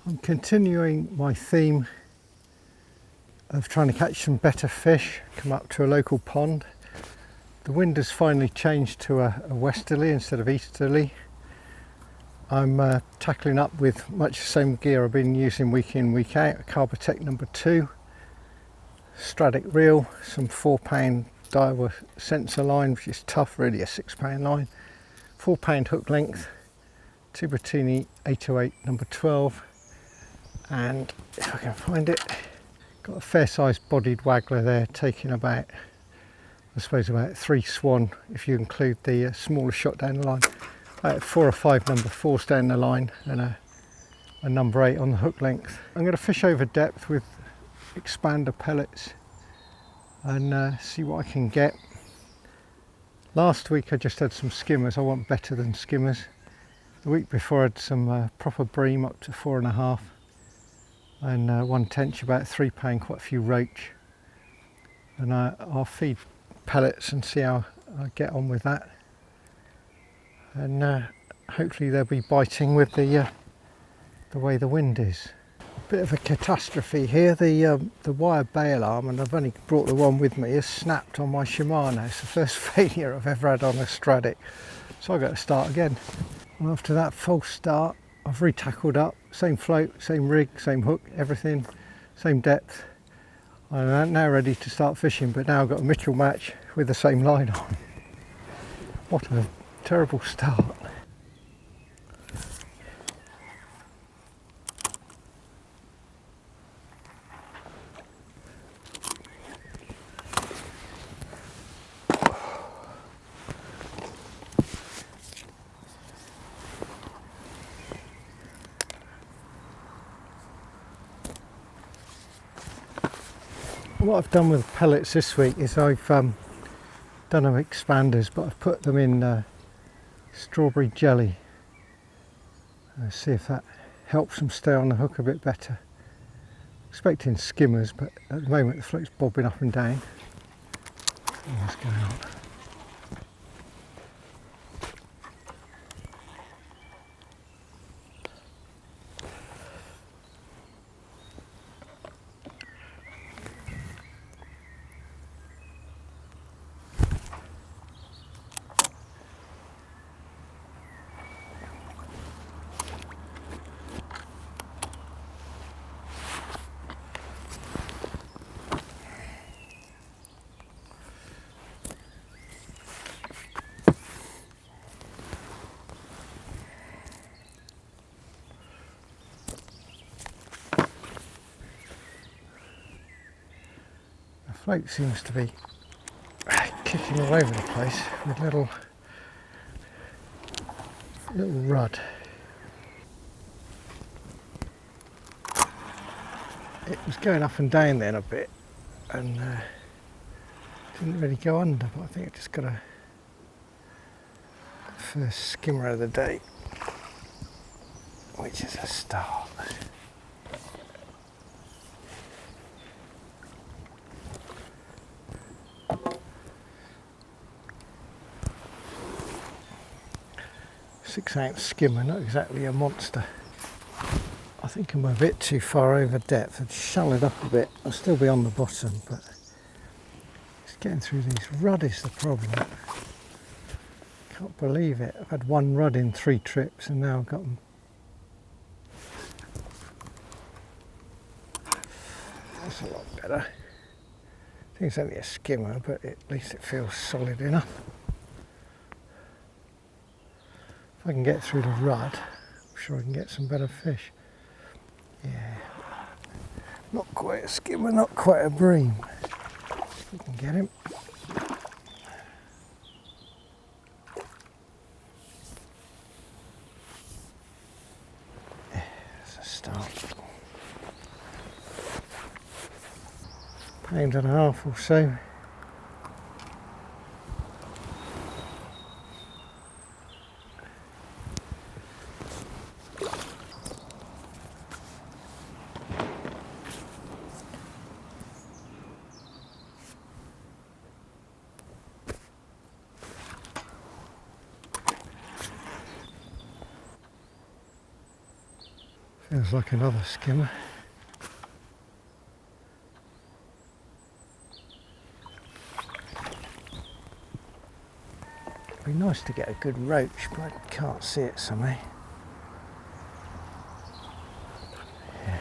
I'm continuing my theme of trying to catch some better fish, come up to a local pond. The wind has finally changed to a westerly instead of easterly. I'm tackling up with much the same gear I've been using week in, week out, a Carbotech number 2, Stradic reel, some 4-pound Daiwa sensor line, which is tough, really a 6-pound line, 4-pound hook length, Tubertini 808 number 12, and if I can find it, got a fair sized bodied waggler there, taking about, I suppose about 3 swan if you include the smaller shot down the line. About 4 or 5 number 4s down the line and a number 8 on the hook length. I'm going to fish over depth with expander pellets and see what I can get. Last week I just had some skimmers. I want better than skimmers. The week before I had some proper bream up to 4.5 and one tench, about £3, quite a few roach, and I'll feed pellets and see how I get on with that, and hopefully they'll be biting with the way the wind is. Bit of a catastrophe here. The wire bale arm, and I've only brought the one with me, has snapped on my Shimano. It's the first failure I've ever had on a Stradic, so I've got to start again. And after that false start, I've re-tackled up, same float, same rig, same hook, everything, same depth. I'm now ready to start fishing, but now I've got a Mitchell match with the same line on. What a terrible start. What I've done with pellets this week is I've done them expanders, but I've put them in strawberry jelly. See if that helps them stay on the hook a bit better. Expecting skimmers, but at the moment the float's bobbing up and down. What's going on? The float seems to be kicking all over the place with little rud. It was going up and down then a bit and didn't really go under, but I think I just got a first skimmer of the day, which is a start. 6-ounce skimmer, not exactly a monster. I think I'm a bit too far over depth. I'd shell it up a bit. I'll still be on the bottom, but just getting through these rud is the problem. Can't believe it. I've had one rud in 3 trips and now I've got them. That's a lot better. I think it's only a skimmer, but at least it feels solid enough. If I can get through the rud, I'm sure I can get some better fish. Yeah, not quite a skimmer, not quite a bream. If we can get him. Yeah, that's a start. £1.5 or so. Feels like another skimmer. It'd be nice to get a good roach, but I can't see it somehow. Yeah.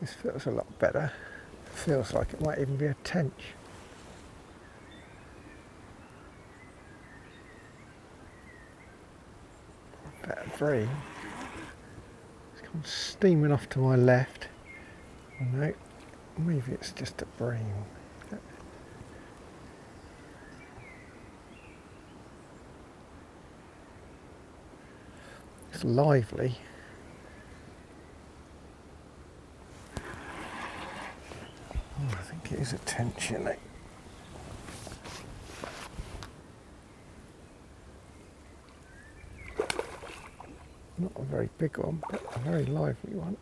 This feels a lot better. It feels like it might even be a tench. Better bream. It's come steaming off to my left. Oh, no, maybe it's just a bream. It's lively. Oh, I think it is a tench, isn't it? Not a very big one, but a very lively one.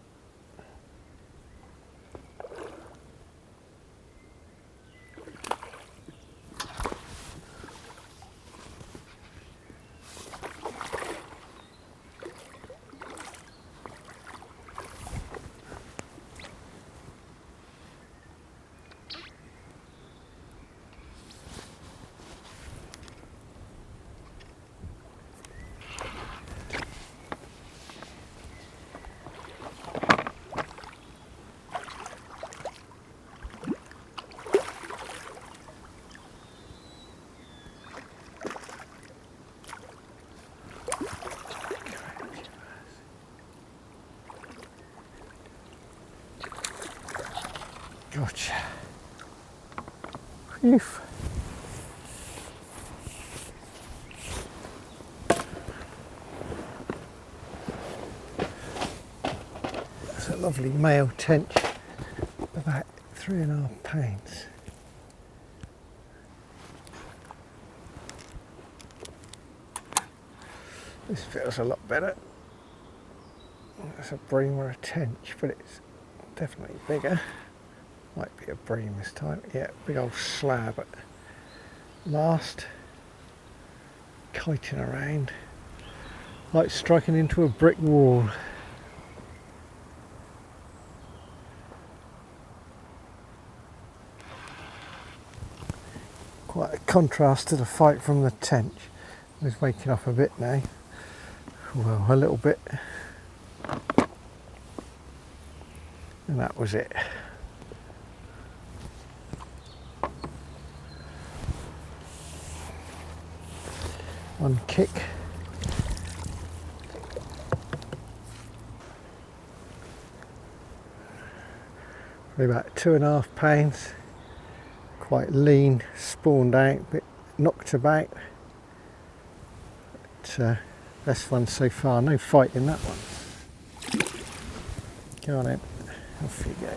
Gotcha. Phew. That's a lovely male tench, about 3.5 pounds. This feels a lot better. That's a bream or a tench, but it's definitely bigger. Might be a bream this time. Yeah, big old slab at last. Kiting around like striking into a brick wall. Quite a contrast to the fight from the tench. He's waking up a bit now. Well, a little bit. And that was it. One kick. Probably about 2.5 pounds. Quite lean, spawned out, a bit knocked about. But best fun so far. No fight in that one. Go on then. Off you go.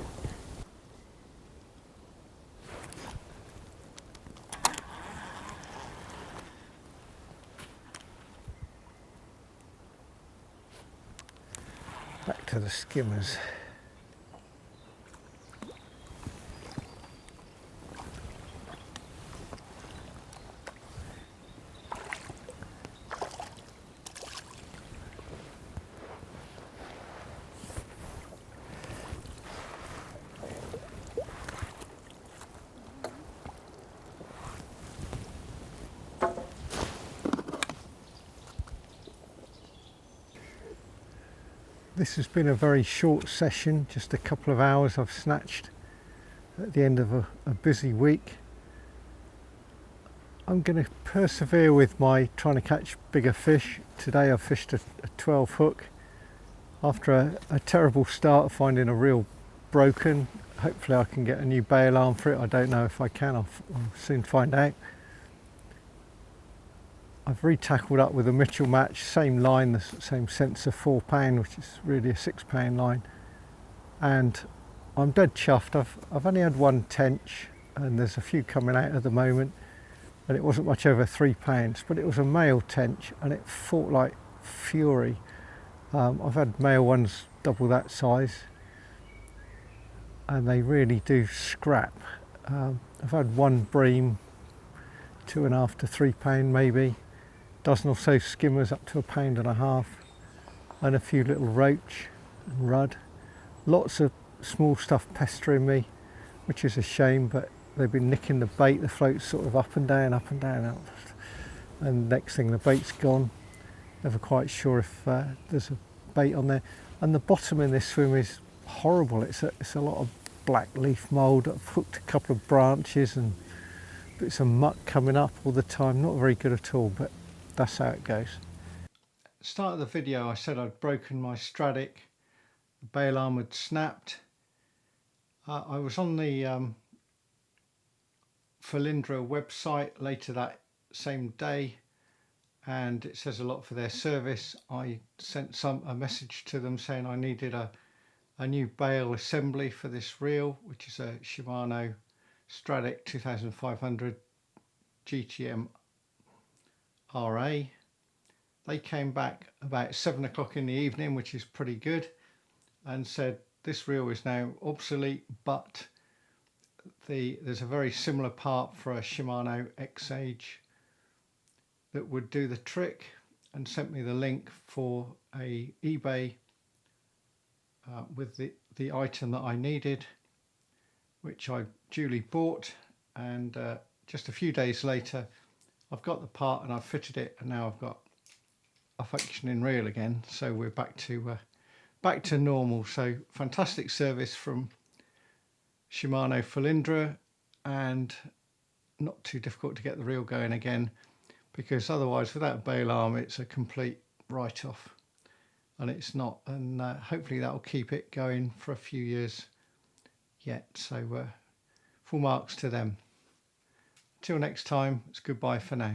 Back to the skimmers. This has been a very short session, just a couple of hours I've snatched at the end of a busy week. I'm going to persevere with my trying to catch bigger fish. Today I've fished a 12 hook after a terrible start of finding a reel broken. Hopefully I can get a new bale arm for it. I don't know if I can, I'll soon find out. I've re-tackled up with a Mitchell match, same line, the same sensor, 4 pound, which is really a 6 pound line, and I'm dead chuffed. I've only had one tench and there's a few coming out at the moment, and it wasn't much over 3 pounds, but it was a male tench and it fought like fury. I've had male ones double that size and they really do scrap. I've had one bream, 2.5 to 3 pound maybe, dozen or so skimmers up to 1.5 pounds, and a few little roach and rudd. Lots of small stuff pestering me, which is a shame, but they've been nicking the bait. The float's sort of up and down, up and down, and next thing the bait's gone. Never quite sure if there's a bait on there. And the bottom in this swim is horrible. It's a lot of black leaf mould. I've hooked a couple of branches and bits of muck coming up all the time. Not very good at all, but that's how it goes. At the start of the video I said I'd broken my Stradic. The bale arm had snapped. I was on the Felindre website later that same day, and it says a lot for their service. I sent a message to them saying I needed a new bale assembly for this reel, which is a Shimano Stradic 2500 GTM RA. They came back about 7 o'clock in the evening, which is pretty good, and said this reel is now obsolete, but there's a very similar part for a Shimano X-Age that would do the trick, and sent me the link for a eBay with the item that I needed, which I duly bought, and just a few days later I've got the part and I've fitted it, and now I've got a functioning reel again. So we're back to normal. So fantastic service from Shimano Felindre, and not too difficult to get the reel going again, because otherwise without a bale arm it's a complete write-off, and it's not, and hopefully that will keep it going for a few years yet. So full marks to them. Till next time, it's goodbye for now.